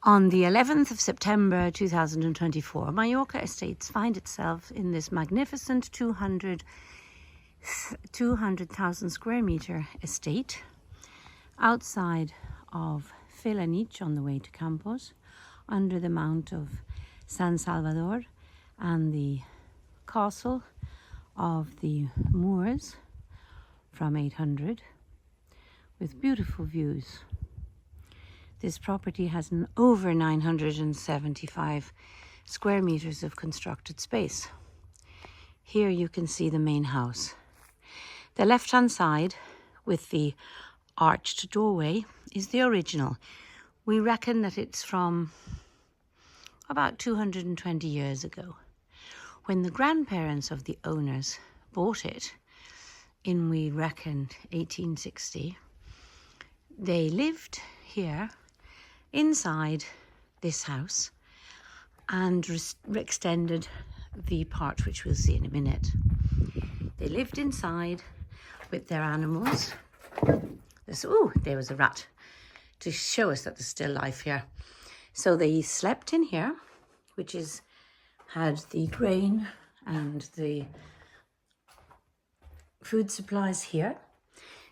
On the 11th of September 2024, Mallorca Estates find itself in this magnificent 200,000 square meter estate outside of Felanitx on the way to Campos, under the Mount of San Salvador and the castle of the Moors from 800, with beautiful views. This property has over 975 square meters of constructed space. Here you can see the main house. The left-hand side with the arched doorway is the original. We reckon that it's from about 220 years ago, when the grandparents of the owners bought it in, we reckon, 1860. They lived here inside this house and extended the part which we'll see in a minute. They lived inside with their animals. Oh, there was a rat to show us that there's still life here. So they slept in here, which had the grain and the food supplies here.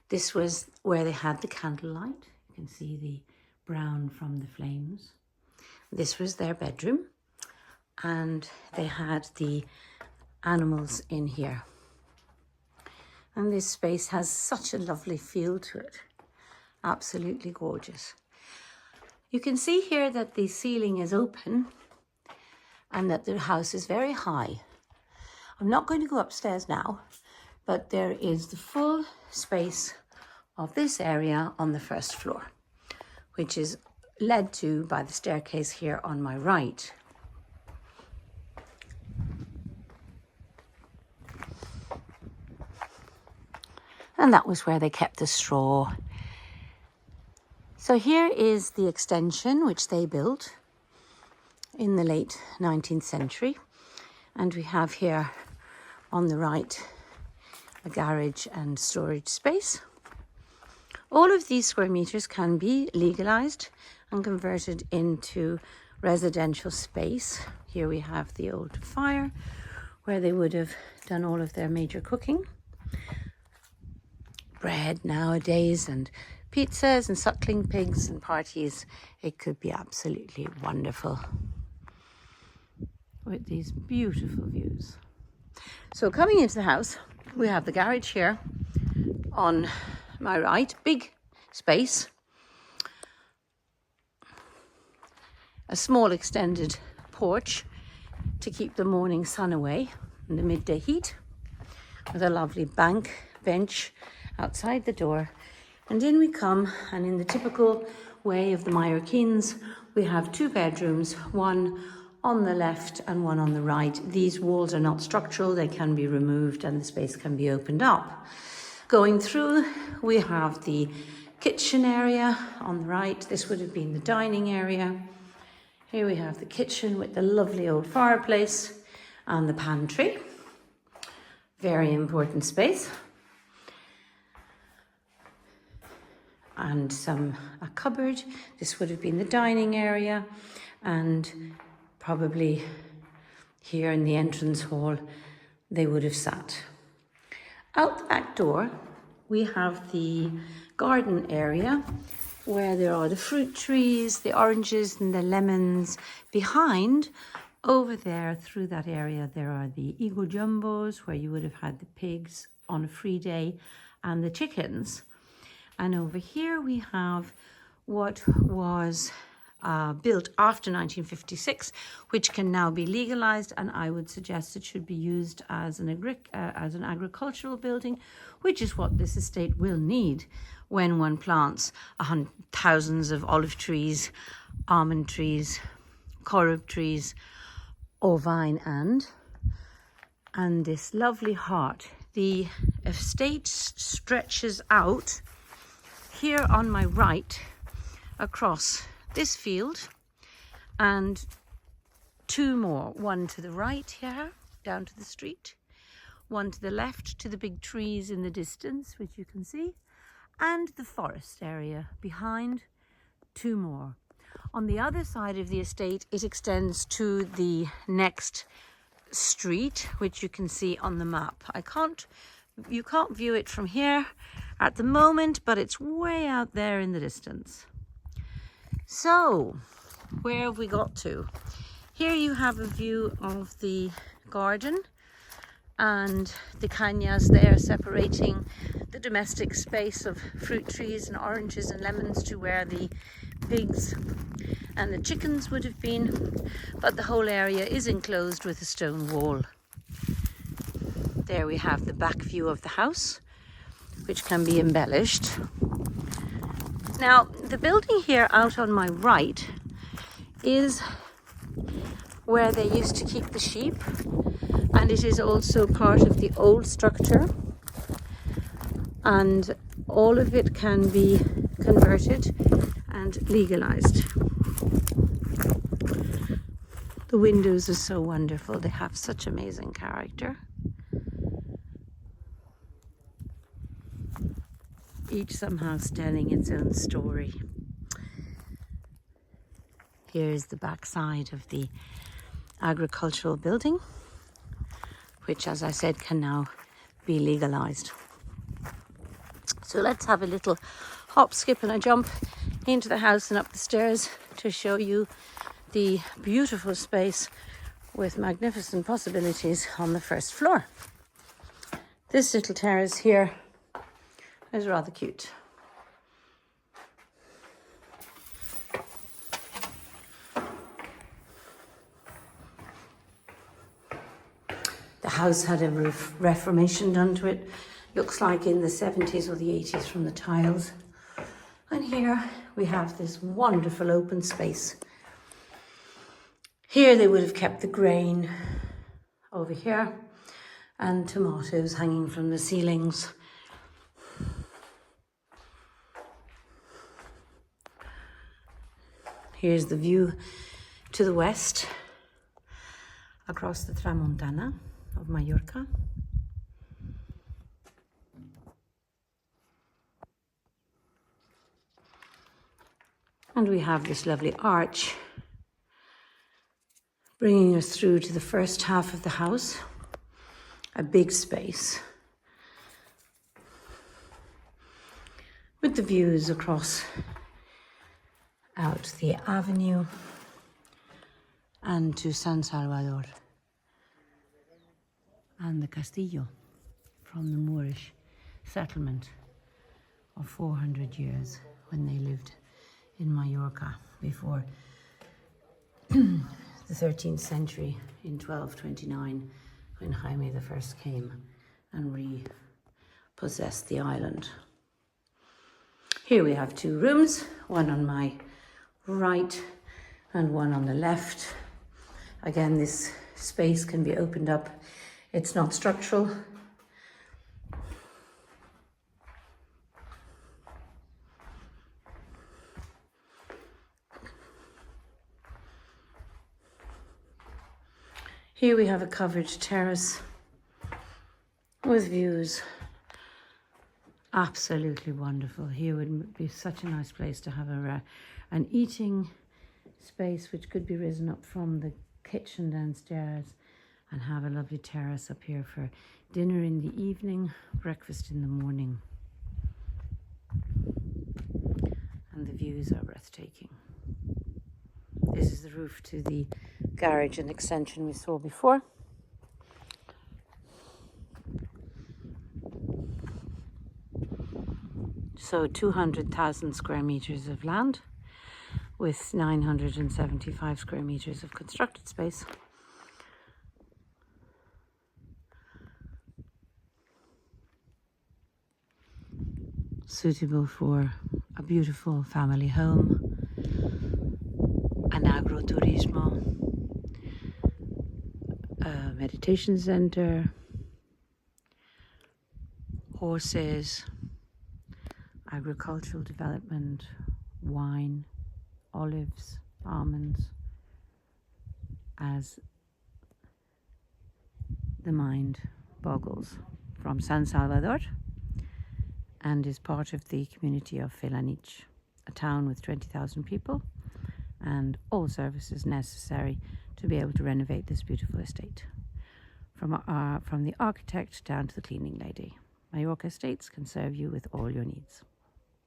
This was where they had the candlelight. You can see the brown from the flames. This was their bedroom, and they had the animals in here. And this space has such a lovely feel to it. Absolutely gorgeous. You can see here that the ceiling is open and that the house is very high. I'm not going to go upstairs now, but there is the full space of this area on the first floor, which is led to by the staircase here on my right. And that was where they kept the straw. So here is the extension which they built in the late 19th century. And we have here on the right a garage and storage space. All of these square meters can be legalized and converted into residential space. Here we have the old fire where they would have done all of their major cooking. Bread nowadays and pizzas and suckling pigs and parties. It could be absolutely wonderful with these beautiful views. So coming into the house, we have the garage here on my right, big space, a small extended porch to keep the morning sun away and the midday heat, with a lovely bench outside the door. And in we come, and in the typical way of the Mallorquins, we have two bedrooms, one on the left and one on the right. These walls are not structural, they can be removed and the space can be opened up. Going through, we have the kitchen area on the right. This would have been the dining area. Here we have the kitchen with the lovely old fireplace and the pantry. Very important space. And a cupboard. This would have been the dining area, and probably here in the entrance hall they would have sat. Out the back door we have the garden area where there are the fruit trees, the oranges and the lemons. Behind, over there through that area, there are the eagle jumbos where you would have had the pigs on a free day and the chickens. And over here we have what was built after 1956, which can now be legalized, and I would suggest it should be used as an agricultural building, which is what this estate will need when one plants thousands of olive trees, almond trees, carob trees, or vine and this lovely heart. The estate stretches out here on my right across this field and two more, one to the right here down to the street, one to the left to the big trees in the distance, which you can see, and the forest area behind, two more. On the other side of the estate, it extends to the next street, which you can see on the map. You can't view it from here at the moment, but it's way out there in the distance. So, where have we got to? Here you have a view of the garden and the cañas there separating the domestic space of fruit trees and oranges and lemons to where the pigs and the chickens would have been, but the whole area is enclosed with a stone wall. There we have the back view of the house, which can be embellished. Now, the building here out on my right is where they used to keep the sheep, and it is also part of the old structure, and all of it can be converted and legalized. The windows are so wonderful, they have such amazing character. Each somehow telling its own story. Here's the back side of the agricultural building, which, as I said, can now be legalized. So let's have a little hop, skip and a jump into the house and up the stairs to show you the beautiful space with magnificent possibilities on the first floor. This little terrace here is rather cute. The house had a reformation done to it, looks like in the 70s or the 80s from the tiles. And here we have this wonderful open space. Here they would have kept the grain over here and tomatoes hanging from the ceilings. Here's the view to the west across the Tramontana of Mallorca. And we have this lovely arch bringing us through to the first half of the house, a big space with the views across out the avenue and to San Salvador and the Castillo from the Moorish settlement of 400 years when they lived in Mallorca before the 13th century in 1229 when Jaime I came and repossessed the island. Here we have two rooms, one on my right and one on the left. Again, this space can be opened up. It's not structural. Here we have a covered terrace with views. Absolutely wonderful. Here would be such a nice place to have an eating space which could be risen up from the kitchen downstairs and have a lovely terrace up here for dinner in the evening, breakfast in the morning. And the views are breathtaking. This is the roof to the garage and extension we saw before. So 200,000 square meters of land with 975 square meters of constructed space. Suitable for a beautiful family home, an agroturismo, a meditation center, horses, agricultural development, wine, olives, almonds, as the mind boggles, from San Salvador, and is part of the community of Felanitx, a town with 20,000 people and all services necessary to be able to renovate this beautiful estate. From the architect down to the cleaning lady, Mallorca Estates can serve you with all your needs.